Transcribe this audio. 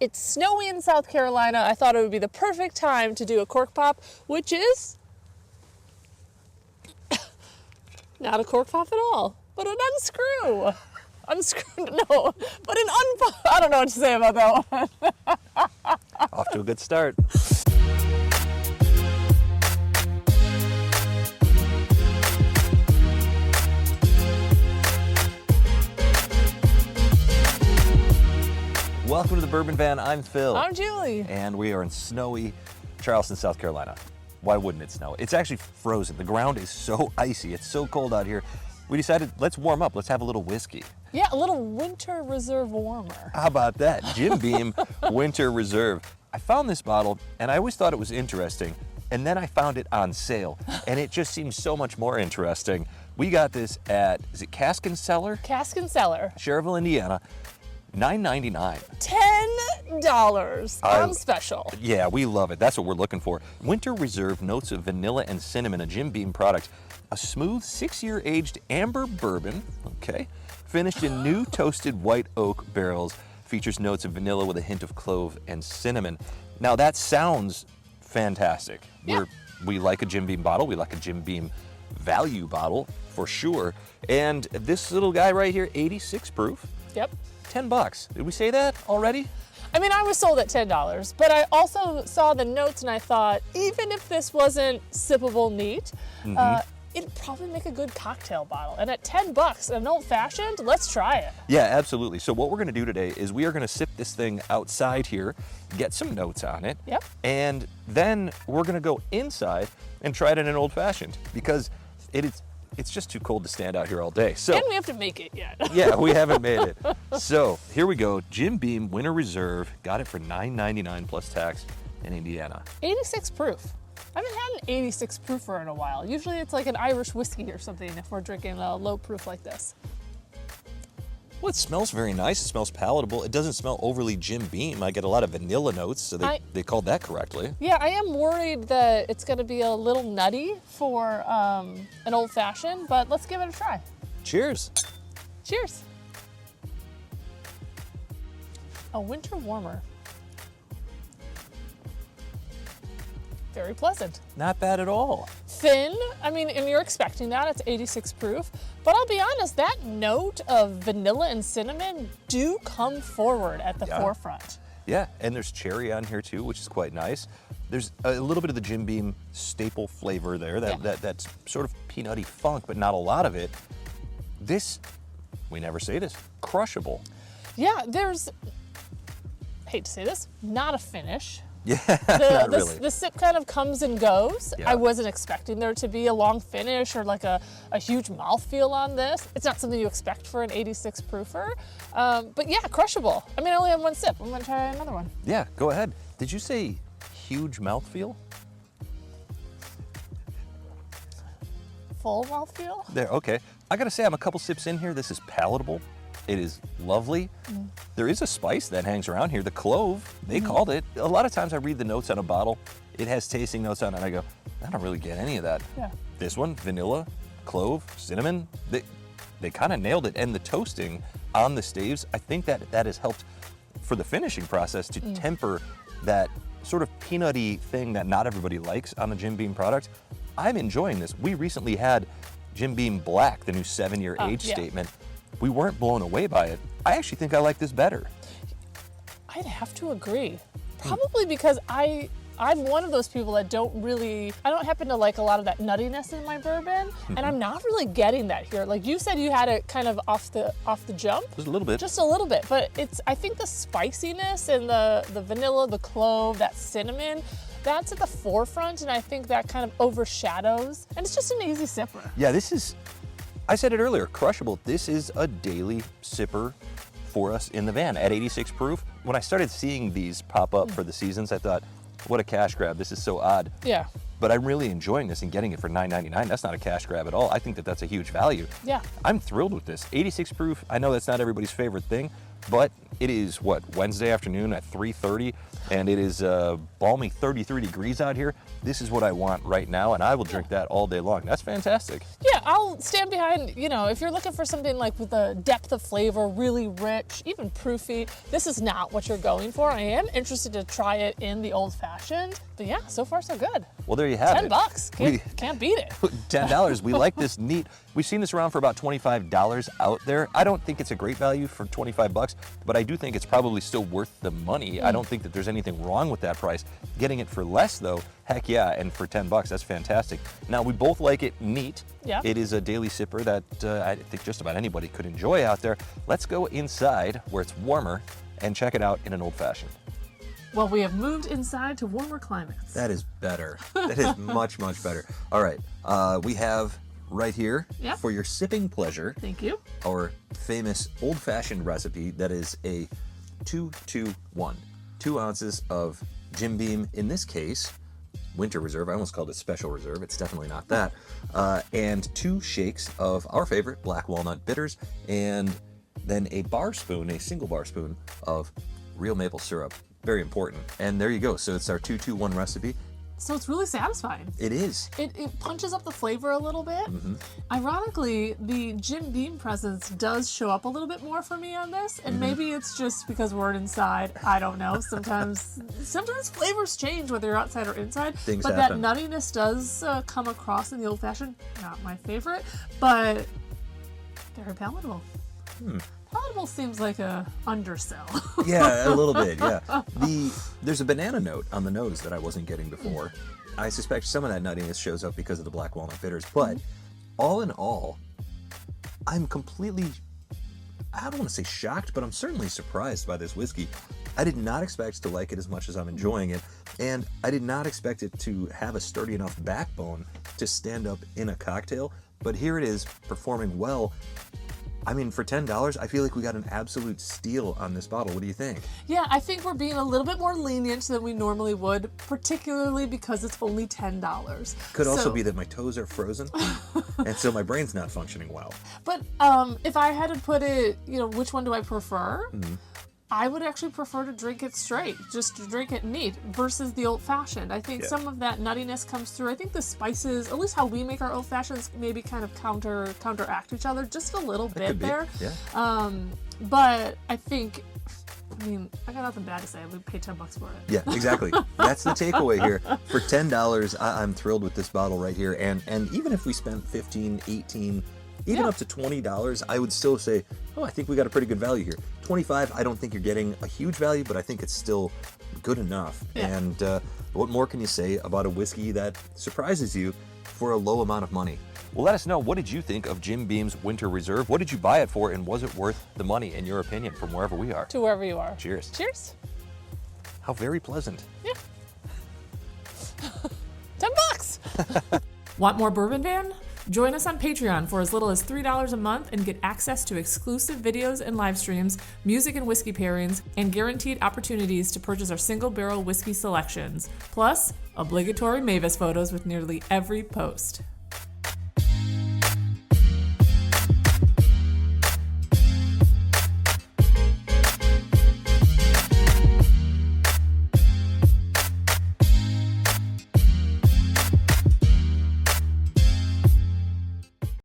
It's snowy in South Carolina. I thought it would be the perfect time to do a cork pop, which is not a cork pop at all, but an unscrew. Unscrew, no, but an unpop. I don't know what to say about that one. Off to a good start. Welcome to the Bourbon Van. I'm Phil. I'm Julie. And we are in snowy Charleston, South Carolina. Why wouldn't it snow? It's actually frozen. The ground is so icy. It's so cold out here. We decided, let's warm up. Let's have a little whiskey. Yeah, a little winter reserve warmer. How about that? Jim Beam Winter Reserve. I found this bottle, and I always thought it was interesting. And then I found it on sale, and it just seems so much more interesting. We got this at, is it Cask and Cellar? Cask and Cellar. Cherville, Indiana. $9.99. $10 on special. Yeah, we love it. That's what we're looking for. Winter Reserve, notes of vanilla and cinnamon, a Jim Beam product. A smooth 6-year aged amber bourbon, okay, finished in new toasted white oak barrels. Features notes of vanilla with a hint of clove and cinnamon. Now that sounds fantastic. Yeah. We like a Jim Beam bottle. We like a Jim Beam value bottle for sure. And this little guy right here, 86 proof. Yep. $10. Did we say that already? I mean, I was sold at $10, but I also saw the notes and I thought, even if this wasn't sippable neat, it'd probably make a good cocktail bottle. And at $10, an old-fashioned, let's try it. Yeah, absolutely. So what we're gonna do today is we are gonna sip this thing outside here, get some notes on it, Yep. and then we're gonna go inside and try it in an old-fashioned because it's just too cold to stand out here all day. So And we have to make it yet. yeah, we haven't made it. So here we go. Jim Beam Winter Reserve. Got it for $9.99 plus tax in Indiana. 86 proof. I haven't had an 86 proofer in a while. Usually it's like an Irish whiskey or something if we're drinking a low proof like this. Well, it smells very nice. It smells palatable. It doesn't smell overly Jim Beam. I get a lot of vanilla notes, so they called that correctly. Yeah, I am worried that it's going to be a little nutty for an old fashioned, but let's give it a try. Cheers. Cheers. A winter warmer. Very pleasant. Not bad at all. Thin, I mean, and you're expecting that, it's 86 proof, but I'll be honest, that note of vanilla and cinnamon do come forward at the forefront. Yeah, and there's cherry on here too, which is quite nice. There's a little bit of the Jim Beam staple flavor there, that's sort of peanutty funk, but not a lot of it. This, we never say this, crushable. Yeah, there's, hate to say this, not a finish. Yeah, not really. The sip kind of comes and goes. Yeah. I wasn't expecting there to be a long finish or like a huge mouthfeel on this. It's not something you expect for an 86 proofer. But yeah, crushable. I mean, I only have one sip. I'm gonna try another one. Yeah, go ahead. Did you say huge mouthfeel? Full mouthfeel? There, okay. I gotta say, I'm a couple sips in here. This is palatable. It is lovely. There is a spice that hangs around here. The clove, they called it. A lot of times I read the notes on a bottle. It has tasting notes on it, and I go, I don't really get any of that. Yeah. This one, vanilla, clove, cinnamon, they kind of nailed it. And the toasting on the staves, I think that has helped for the finishing process to temper that sort of peanutty thing that not everybody likes on the Jim Beam product. I'm enjoying this. We recently had Jim Beam Black, the new 7-year age statement. We weren't blown away by it. I actually think I like this better. I'd have to agree. Probably because I'm one of those people that I don't happen to like a lot of that nuttiness in my bourbon, and I'm not really getting that here. Like you said, you had it kind of off the jump. Just a little bit. Just a little bit, but I think the spiciness and the vanilla, the clove, that cinnamon, that's at the forefront, and I think that kind of overshadows, and it's just an easy sipper. Yeah, this is, I said it earlier, crushable. This is a daily sipper for us in the van at 86 proof. When I started seeing these pop up for the seasons, I thought, what a cash grab. This is so odd. Yeah. But I'm really enjoying this and getting it for $9.99. That's not a cash grab at all. I think that's a huge value. Yeah. I'm thrilled with this. 86 proof, I know that's not everybody's favorite thing, but it is, Wednesday afternoon at 3:30, and it is balmy 33 degrees out here. This is what I want right now, and I will drink that all day long. That's fantastic. Yeah, I'll stand behind, if you're looking for something like with a depth of flavor, really rich, even proofy, this is not what you're going for. I am interested to try it in the old fashioned, but yeah, so far so good. Well, there you have it. $10. Can't beat it. $10. We like this neat. We've seen this around for about $25 out there. I don't think it's a great value for $25, but I do think it's probably still worth the money. I don't think that there's anything wrong with that price. Getting it for less though, heck yeah, and for $10, that's fantastic. Now, we both like it neat. Yeah. It is a daily sipper that I think just about anybody could enjoy out there. Let's go inside where it's warmer and check it out in an old fashioned. Well, we have moved inside to warmer climates. That is better. That is much, much better. All right, we have right here for your sipping pleasure. Thank you. Our famous old-fashioned recipe that is a 2-2-1. 2 ounces of Jim Beam, in this case, Winter Reserve. I almost called it Special Reserve. It's definitely not that. And 2 shakes of our favorite black walnut bitters, and then a single bar spoon of real maple syrup. Very important. And there you go. So it's our 2-2-1 recipe. So it's really satisfying. It is. It punches up the flavor a little bit. Mm-hmm. Ironically, the Jim Beam presence does show up a little bit more for me on this, and maybe it's just because we're inside. I don't know. Sometimes flavors change whether you're outside or inside. Things but happen. That nuttiness does come across in the old fashioned. Not my favorite, but very palatable. Palatable seems like a undersell. Yeah, a little bit, yeah. There's a banana note on the nose that I wasn't getting before. I suspect some of that nuttiness shows up because of the black walnut bitters, but all in all, I'm completely, I don't want to say shocked, but I'm certainly surprised by this whiskey. I did not expect to like it as much as I'm enjoying it, and I did not expect it to have a sturdy enough backbone to stand up in a cocktail, but here it is, performing well. I mean, for $10, I feel like we got an absolute steal on this bottle. What do you think? Yeah, I think we're being a little bit more lenient than we normally would, particularly because it's only $10. Could also be that my toes are frozen, and so my brain's not functioning well. But if I had to put it, which one do I prefer? I would actually prefer to drink it straight, just to drink it neat, versus the old-fashioned. I think some of that nuttiness comes through. I think the spices, at least how we make our old-fashions, maybe kind of counteract each other just a little bit there. Yeah. But I think, I got nothing bad to say. We paid $10 for it. Yeah, exactly. That's the takeaway here. For $10, I'm thrilled with this bottle right here. And even if we spent $15, $18, even up to $20, I would still say, I think we got a pretty good value here. $25, I don't think you're getting a huge value, but I think it's still good enough. Yeah. And what more can you say about a whiskey that surprises you for a low amount of money? Well, let us know, what did you think of Jim Beam's Winter Reserve? What did you buy it for, and was it worth the money, in your opinion, from wherever we are? To wherever you are. Cheers. Cheers. How very pleasant. Yeah. $10. Want more Bourbon Van? Join us on Patreon for as little as $3 a month and get access to exclusive videos and live streams, music and whiskey pairings, and guaranteed opportunities to purchase our single barrel whiskey selections, plus obligatory Mavis photos with nearly every post.